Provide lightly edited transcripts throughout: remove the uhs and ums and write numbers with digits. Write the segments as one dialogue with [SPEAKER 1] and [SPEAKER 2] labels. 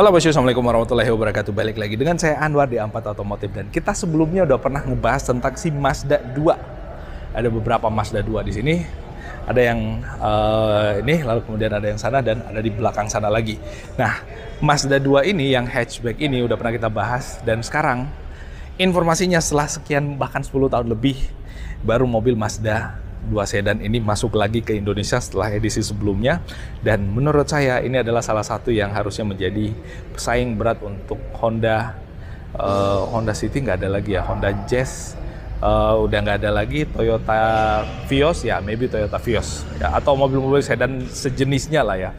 [SPEAKER 1] Halo bosku, assalamualaikum warahmatullahi wabarakatuh. Balik lagi dengan saya Anwar di A4 Otomotif, dan kita sebelumnya udah pernah ngebahas tentang si Mazda 2. Ada beberapa Mazda 2 di sini. Ada yang ini, lalu kemudian ada yang sana, dan ada di belakang sana lagi. Nah, Mazda 2 ini yang hatchback ini udah pernah kita bahas, dan sekarang informasinya setelah sekian bahkan 10 tahun lebih baru mobil Mazda 2 sedan ini masuk lagi ke Indonesia setelah edisi sebelumnya, dan menurut saya ini adalah salah satu yang harusnya menjadi pesaing berat untuk Honda City. Nggak ada lagi ya, Honda Jazz udah nggak ada lagi, Toyota Vios ya, maybe Toyota Vios ya, atau mobil-mobil sedan sejenisnya lah ya.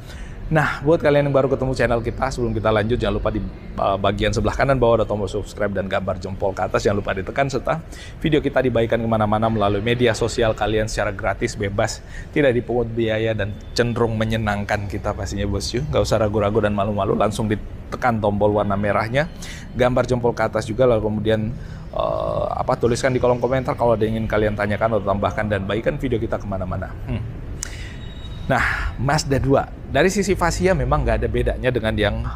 [SPEAKER 1] Nah, buat kalian yang baru ketemu channel kita, sebelum kita lanjut, jangan lupa di bagian sebelah kanan bawah ada tombol subscribe dan gambar jempol ke atas. Jangan lupa ditekan, serta video kita dibagikan kemana-mana melalui media sosial kalian secara gratis, bebas, tidak dipungut biaya, dan cenderung menyenangkan kita pastinya bosku. Nggak usah ragu-ragu dan malu-malu, langsung ditekan tombol warna merahnya, gambar jempol ke atas juga, lalu kemudian tuliskan di kolom komentar kalau ada yang ingin kalian tanyakan atau tambahkan, dan bagikan video kita kemana-mana. Nah, Mazda 2 dari sisi fascia memang nggak ada bedanya dengan yang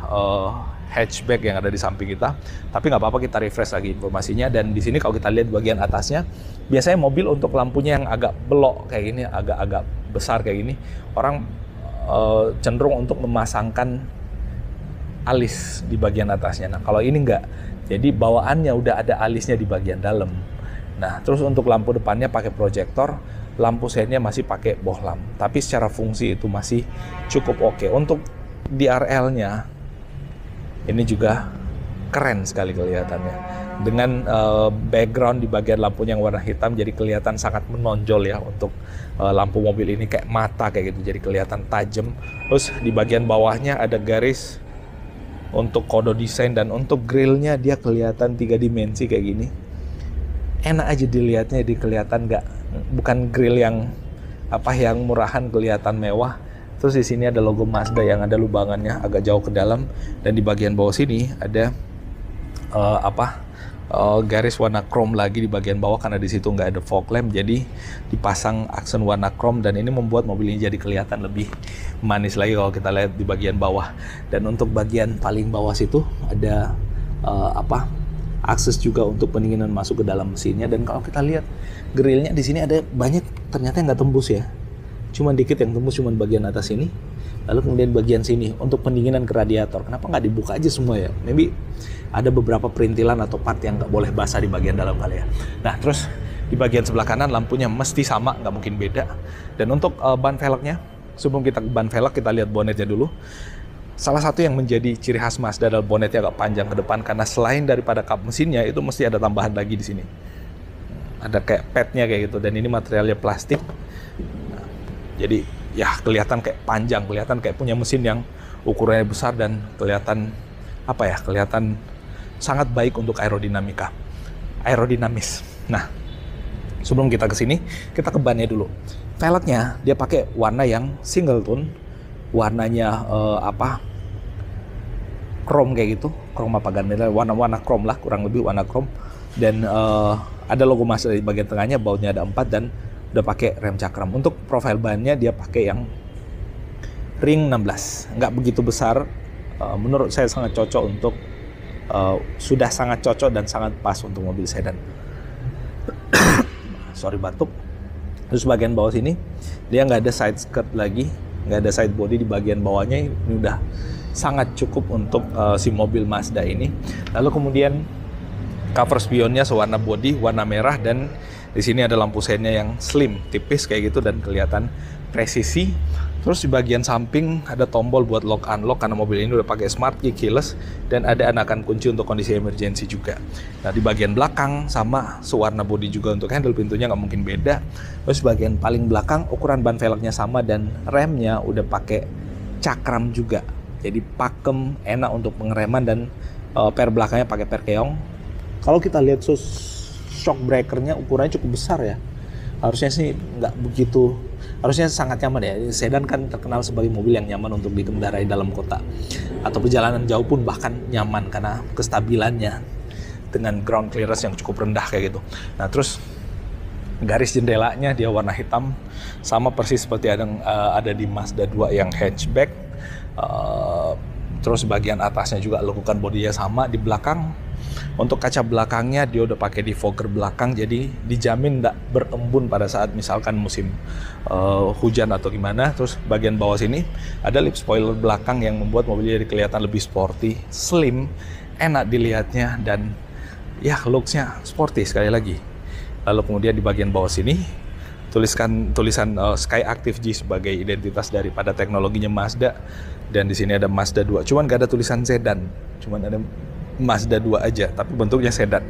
[SPEAKER 1] hatchback yang ada di samping kita, tapi nggak apa-apa, kita refresh lagi informasinya. Dan di sini kalau kita lihat bagian atasnya, biasanya mobil untuk lampunya yang agak belok kayak gini, agak besar kayak gini, orang cenderung untuk memasangkan alis di bagian atasnya. Nah, kalau ini nggak, jadi bawaannya udah ada alisnya di bagian dalam. Nah, terus untuk lampu depannya pakai proyektor, lampu sennya masih pakai bohlam, tapi secara fungsi itu masih cukup oke. Untuk DRL-nya ini juga keren sekali kelihatannya, dengan background di bagian lampunya yang warna hitam, jadi kelihatan sangat menonjol ya untuk lampu mobil ini, kayak mata kayak gitu, jadi kelihatan tajam. Terus di bagian bawahnya ada garis untuk kode desain, dan untuk grillnya dia kelihatan 3 dimensi kayak gini. Enak aja dilihatnya, kelihatan bukan grill yang yang murahan, kelihatan mewah. Terus di sini ada logo Mazda yang ada lubangannya agak jauh ke dalam, dan di bagian bawah sini ada garis warna chrome lagi di bagian bawah, karena di situ nggak ada fog lamp, jadi dipasang aksen warna chrome, dan ini membuat mobil ini jadi kelihatan lebih manis lagi kalau kita lihat di bagian bawah. Dan untuk bagian paling bawah situ ada akses juga untuk pendinginan masuk ke dalam mesinnya. Dan kalau kita lihat grillnya di sini ada banyak, ternyata nggak tembus ya, cuman dikit yang tembus, cuman bagian atas ini, lalu kemudian bagian sini untuk pendinginan ke radiator. Kenapa nggak dibuka aja semua ya? Maybe ada beberapa perintilan atau part yang nggak boleh basah di bagian dalam kali ya. Nah, terus di bagian sebelah kanan lampunya mesti sama, nggak mungkin beda. Dan untuk ban velgnya, sebelum kita ke ban velg, kita lihat bonetnya dulu. Salah satu yang menjadi ciri khas Mazda adalah bonetnya agak panjang ke depan, karena selain daripada kap mesinnya itu mesti ada tambahan lagi di sini. Ada kayak padnya kayak gitu, dan ini materialnya plastik. Nah, jadi ya kelihatan kayak panjang, kelihatan kayak punya mesin yang ukurannya besar, dan kelihatan kelihatan sangat baik untuk aerodinamis. Nah, sebelum kita ke sini, kita ke bannya dulu. Velgnya dia pakai warna yang single tone, warnanya chrome kayak gitu, chrome warna chrome lah, kurang lebih warna chrome. Dan ada logo Mazda di bagian tengahnya, bautnya ada 4, dan udah pakai rem cakram. Untuk profil bannya dia pakai yang ring 16, nggak begitu besar. Menurut saya sangat cocok untuk sudah sangat cocok dan sangat pas untuk mobil sedan. Sorry, batuk. Terus bagian bawah sini dia nggak ada side skirt lagi, nggak ada side body di bagian bawahnya. Ini udah sangat cukup untuk si mobil Mazda ini. Lalu kemudian cover spionnya sewarna body, warna merah, dan di sini ada lampu sennya yang slim, tipis kayak gitu, dan kelihatan presisi. Terus di bagian samping ada tombol buat lock unlock, karena mobil ini udah pakai smart key keyless, dan ada anakan kunci untuk kondisi emergency juga. Nah, di bagian belakang sama sewarna body juga, untuk handle pintunya nggak mungkin beda. Terus bagian paling belakang ukuran ban velgnya sama, dan remnya udah pakai cakram juga, jadi pakem, enak untuk pengereman, dan per belakangnya pakai per keong. Kalau kita lihat shock breakernya ukurannya cukup besar ya, harusnya sih nggak begitu, harusnya sangat nyaman ya. Sedan kan terkenal sebagai mobil yang nyaman untuk dikendarai dalam kota atau perjalanan jauh pun bahkan nyaman, karena kestabilannya dengan ground clearance yang cukup rendah kayak gitu. Nah, terus garis jendelanya dia warna hitam, sama persis seperti ada di Mazda 2 yang hatchback. Terus bagian atasnya juga lekukan bodinya sama. Di belakang, untuk kaca belakangnya dia udah pakai defogger belakang, jadi dijamin nggak berembun pada saat misalkan musim hujan atau gimana. Terus bagian bawah sini ada lip spoiler belakang yang membuat mobilnya jadi kelihatan lebih sporty, slim, enak dilihatnya, dan ya looks-nya sporty sekali lagi. Lalu kemudian di bagian bawah sini tulisan Sky Active G sebagai identitas daripada teknologinya Mazda. Dan di sini ada Mazda 2, cuman gak ada tulisan sedan, cuman ada Mazda 2 aja, tapi bentuknya sedan.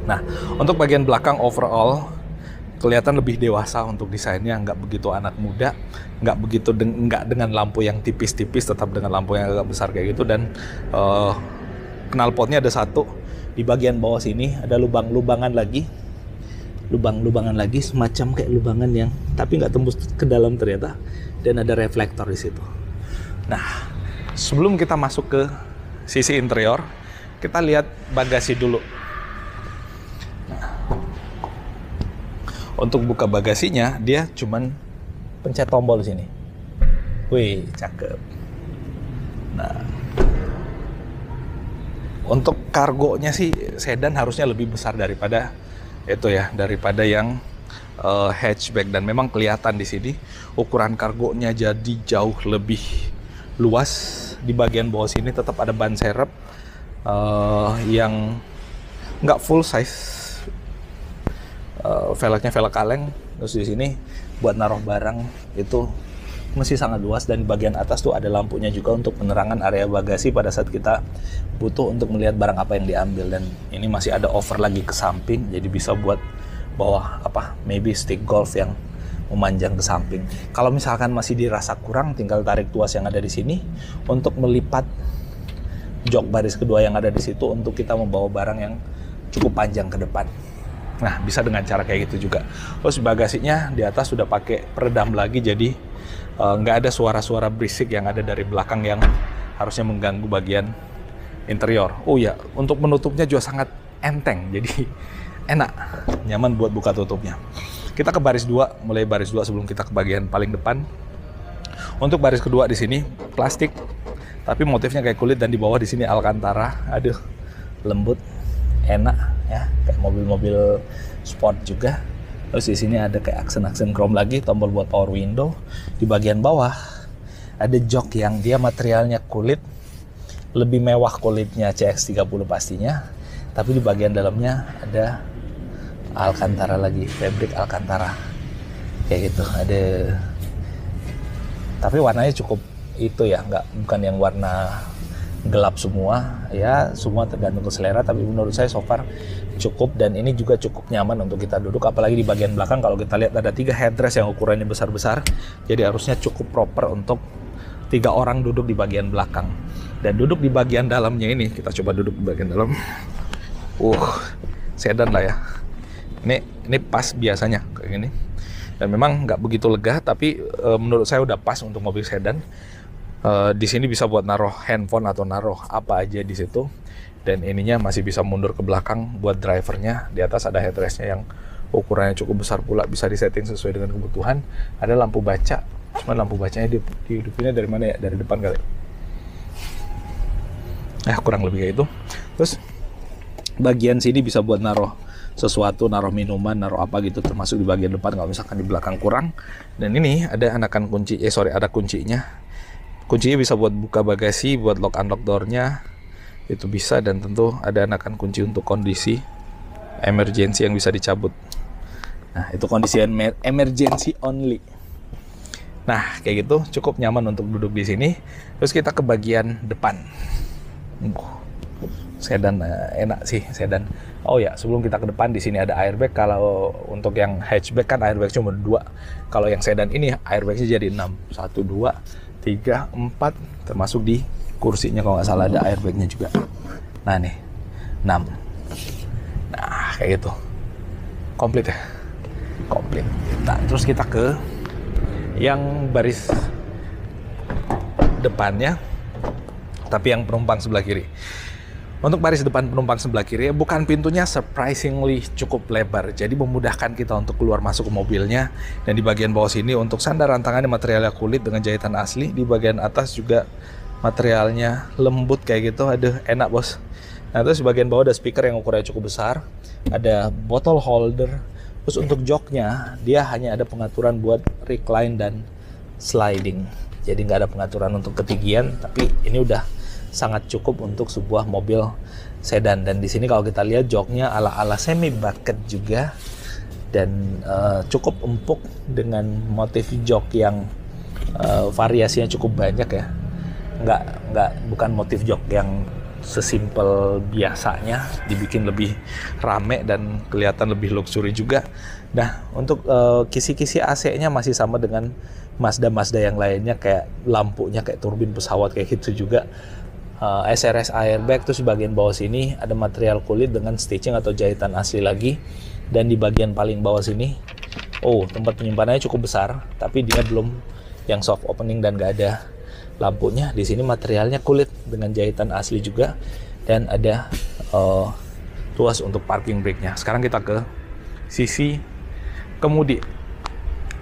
[SPEAKER 1] Nah, untuk bagian belakang overall kelihatan lebih dewasa untuk desainnya, nggak begitu anak muda, nggak dengan lampu yang tipis-tipis, tetap dengan lampu yang agak besar kayak gitu. Dan knalpotnya ada satu. Di bagian bawah sini ada lubang-lubangan lagi, semacam kayak lubangan yang tapi nggak tembus ke dalam ternyata, dan ada reflektor di situ. Nah, sebelum kita masuk ke sisi interior, kita lihat bagasi dulu. Nah, untuk buka bagasinya, dia cuman pencet tombol di sini. Wih, cakep. Nah, untuk kargonya sih sedan harusnya lebih besar daripada itu ya, daripada yang hatchback, dan memang kelihatan di sini ukuran kargonya jadi jauh lebih luas. Di bagian bawah sini tetap ada ban serep yang nggak full size, velgnya velg kaleng. Terus di sini buat naruh barang itu masih sangat luas, dan di bagian atas tuh ada lampunya juga untuk penerangan area bagasi pada saat kita butuh untuk melihat barang apa yang diambil. Dan ini masih ada over lagi ke samping, jadi bisa buat bawah maybe stick golf yang memanjang ke samping. Kalau misalkan masih dirasa kurang, tinggal tarik tuas yang ada di sini untuk melipat jok baris kedua yang ada di situ untuk kita membawa barang yang cukup panjang ke depan. Nah, bisa dengan cara kayak gitu juga. Terus bagasinya di atas sudah pakai peredam lagi, jadi nggak ada suara-suara berisik yang ada dari belakang yang harusnya mengganggu bagian interior. Oh ya, untuk menutupnya juga sangat enteng, jadi enak, nyaman buat buka tutupnya. Kita ke baris 2, mulai baris 2 sebelum kita ke bagian paling depan. Untuk baris kedua di sini plastik, tapi motifnya kayak kulit, dan di bawah di sini Alcantara. Aduh, lembut, enak ya, kayak mobil-mobil sport juga. Terus di sini ada kayak aksen-aksen chrome lagi, tombol buat power window. Di bagian bawah ada jok yang dia materialnya kulit, lebih mewah kulitnya CX-30 pastinya, tapi di bagian dalamnya ada Alcantara lagi, fabric Alcantara kayak gitu. Ada, tapi warnanya cukup itu ya, bukan yang warna gelap semua ya, semua tergantung ke selera, tapi menurut saya so far cukup. Dan ini juga cukup nyaman untuk kita duduk, apalagi di bagian belakang. Kalau kita lihat ada 3 headrest yang ukurannya besar-besar, jadi harusnya cukup proper untuk 3 orang duduk di bagian belakang. Dan duduk di bagian dalamnya ini, kita coba duduk di bagian dalam. Sedan lah ya. Ini pas biasanya kayak gini, dan memang nggak begitu lega, tapi menurut saya udah pas untuk mobil sedan. Di sini bisa buat naruh handphone atau naruh apa aja di situ, dan ininya masih bisa mundur ke belakang buat drivernya. Di atas ada headrestnya yang ukurannya cukup besar pula, bisa disetting sesuai dengan kebutuhan. Ada lampu baca, cuma lampu bacanya dihidupinnya dari mana ya, dari depan kali. Kurang lebih kayak itu. Terus bagian sini bisa buat naruh sesuatu, naruh minuman, naruh apa gitu, termasuk di bagian depan kalau misalkan di belakang kurang. Dan ini ada anakan kunci, ada kuncinya. Kuncinya bisa buat buka bagasi, buat lock unlock doornya itu bisa, dan tentu ada anakan kunci untuk kondisi emergency yang bisa dicabut. Nah, itu kondisi emergency only. Nah, kayak gitu cukup nyaman untuk duduk di sini. Terus kita ke bagian depan. Sedan enak sih sedan. Oh ya, sebelum kita ke depan, di sini ada airbag. Kalau untuk yang hatchback kan airbag cuma 2. Kalau yang sedan ini airbagnya jadi 6. 1, 2, 3, 4, termasuk di kursinya kalau nggak salah ada airbagnya juga. Nah nih, 6. Nah kayak gitu, komplit ya, komplit. Nah, terus kita ke yang baris depannya, tapi yang penumpang sebelah kiri. Untuk baris depan penumpang sebelah kiri, bukan pintunya surprisingly cukup lebar, jadi memudahkan kita untuk keluar masuk ke mobilnya. Dan di bagian bawah sini untuk sandar rantangannya materialnya kulit dengan jahitan asli. Di bagian atas juga materialnya lembut kayak gitu, aduh enak bos. Nah terus di bagian bawah ada speaker yang ukurannya cukup besar, ada bottle holder. Terus untuk joknya dia hanya ada pengaturan buat recline dan sliding, jadi nggak ada pengaturan untuk ketinggian, tapi ini udah sangat cukup untuk sebuah mobil sedan. Dan di sini kalau kita lihat joknya ala-ala semi bucket juga, dan cukup empuk dengan motif jok yang variasinya cukup banyak ya. Bukan motif jok yang sesimpel biasanya, dibikin lebih rame dan kelihatan lebih luxury juga. Nah, untuk kisi-kisi AC-nya masih sama dengan Mazda yang lainnya, kayak lampunya kayak turbin pesawat kayak gitu juga. SRS airbag. Terus di bagian bawah sini ada material kulit dengan stitching atau jahitan asli lagi. Dan di bagian paling bawah sini, tempat penyimpanannya cukup besar, tapi dia belum yang soft opening dan gak ada lampunya. Di sini materialnya kulit dengan jahitan asli juga, dan ada tuas untuk parking brake-nya. Sekarang kita ke sisi kemudi.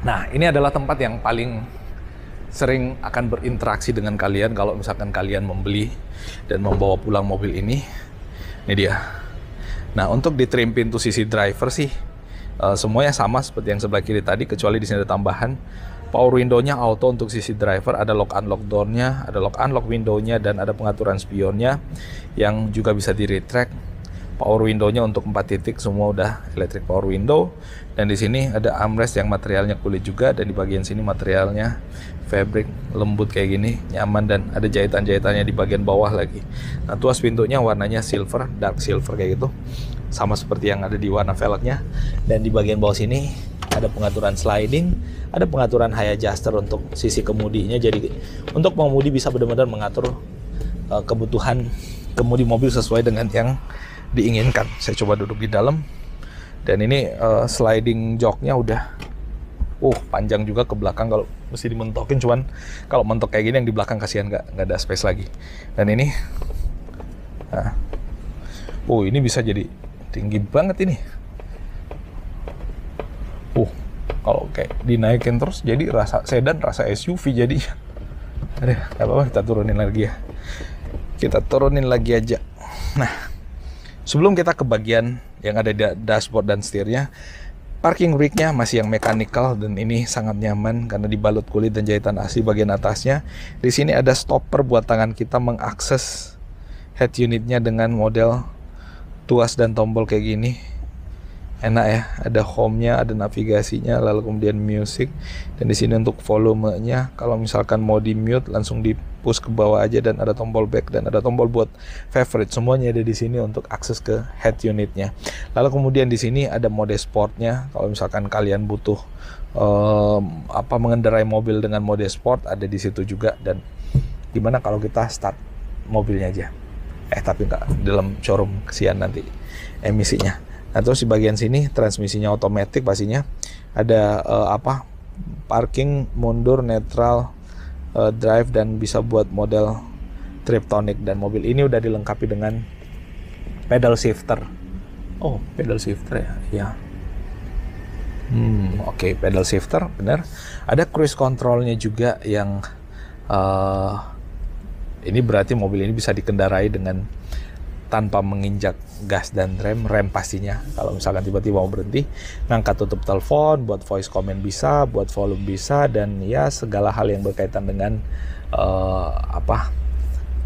[SPEAKER 1] Nah, ini adalah tempat yang paling sering akan berinteraksi dengan kalian kalau misalkan kalian membeli dan membawa pulang mobil ini. Ini dia. Nah, untuk di trim pintu sisi driver sih semuanya sama seperti yang sebelah kiri tadi, kecuali di sini ada tambahan power window-nya auto untuk sisi driver, ada lock unlock door-nya, ada lock unlock window-nya, dan ada pengaturan spionnya yang juga bisa di retract. Power window-nya untuk 4 titik semua udah electric power window, dan di sini ada armrest yang materialnya kulit juga, dan di bagian sini materialnya fabric lembut kayak gini, nyaman, dan ada jahitan-jahitannya di bagian bawah lagi. Nah, tuas pintunya warnanya silver, dark silver kayak gitu, sama seperti yang ada di warna velgnya. Dan di bagian bawah sini ada pengaturan sliding, ada pengaturan high adjuster untuk sisi kemudinya. Jadi untuk pengemudi bisa benar-benar mengatur kebutuhan kemudi mobil sesuai dengan yang diinginkan. Saya coba duduk di dalam, dan ini sliding joknya udah panjang juga ke belakang kalau mesti dimentokin. Cuman kalau mentok kayak gini yang di belakang kasihan, nggak ada space lagi. Dan ini ini bisa jadi tinggi banget ini. Kalau kayak dinaikin terus jadi rasa sedan, rasa SUV jadinya. Nggak apa-apa, kita turunin lagi ya. Kita turunin lagi aja. Nah, sebelum kita ke bagian yang ada di dashboard dan setirnya, parking brake-nya masih yang mechanical, dan ini sangat nyaman karena dibalut kulit dan jahitan asli bagian atasnya. Di sini ada stopper buat tangan kita mengakses head unitnya dengan model tuas dan tombol kayak gini. Enak ya, ada home-nya, ada navigasinya, lalu kemudian music, dan di sini untuk volumenya. Kalau misalkan mau di mute langsung di push ke bawah aja, dan ada tombol back dan ada tombol buat favorite. Semuanya ada di sini untuk akses ke head unitnya. Lalu kemudian di sini ada mode sportnya. Kalau misalkan kalian butuh mengendarai mobil dengan mode sport, ada di situ juga. Dan gimana kalau kita start mobilnya aja? Tapi nggak, dalam showroom kesian nanti emisinya. Nah, terus di bagian sini transmisinya otomatis pastinya. Ada parking, mundur, netral, drive, dan bisa buat model triptonic. Dan mobil ini udah dilengkapi dengan pedal shifter. Pedal shifter ya. Oke, pedal shifter bener. Ada cruise controlnya juga yang ini berarti mobil ini bisa dikendarai dengan tanpa menginjak gas dan rem pastinya. Kalau misalkan tiba-tiba mau berhenti, ngangkat tutup telepon, buat voice comment bisa, buat volume bisa, dan ya segala hal yang berkaitan dengan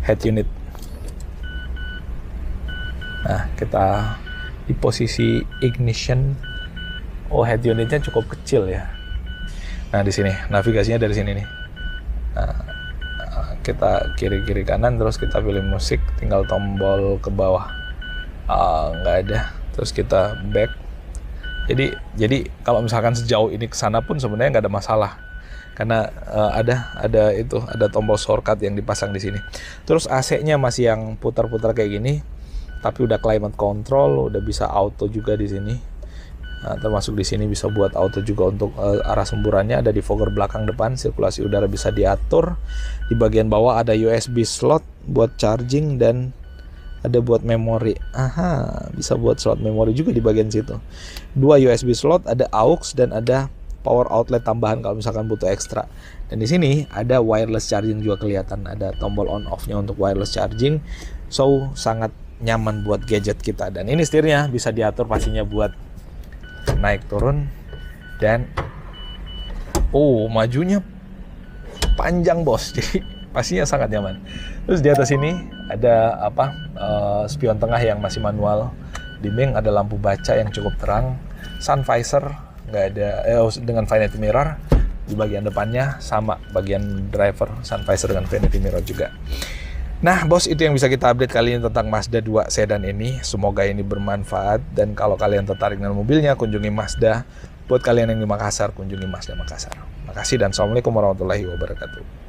[SPEAKER 1] head unit. Nah, kita di posisi ignition. Head unitnya cukup kecil ya. Nah, di sini navigasinya dari sini nih. Nah, kita kiri kanan, terus kita pilih musik, tinggal tombol ke bawah. Nggak ada. Terus kita back. Jadi kalau misalkan sejauh ini ke sana pun sebenarnya nggak ada masalah, karena ada tombol shortcut yang dipasang di sini. Terus AC-nya masih yang putar-putar kayak gini, tapi udah climate control, udah bisa auto juga di sini. Nah, termasuk di sini bisa buat auto juga untuk arah semburannya. Ada di fogger belakang depan, sirkulasi udara bisa diatur. Di bagian bawah ada USB slot buat charging, dan ada buat memori. Bisa buat slot memori juga di bagian situ. 2 USB slot, ada aux, dan ada power outlet tambahan kalau misalkan butuh ekstra. Dan di sini ada wireless charging juga kelihatan, ada tombol on off-nya untuk wireless charging. So sangat nyaman buat gadget kita. Dan ini setirnya bisa diatur pastinya buat naik turun, dan majunya panjang bos, jadi pastinya sangat nyaman. Terus di atas ini ada spion tengah yang masih manual dimming, ada lampu baca yang cukup terang, sun visor nggak ada dengan vanity mirror di bagian depannya, sama bagian driver sun visor dengan vanity mirror juga. Nah bos, itu yang bisa kita update kali ini tentang Mazda 2 sedan ini. Semoga ini bermanfaat, dan kalau kalian tertarik dengan mobilnya, kunjungi Mazda. Buat kalian yang di Makassar, kunjungi Mazda Makassar. Makasih dan assalamualaikum warahmatullahi wabarakatuh.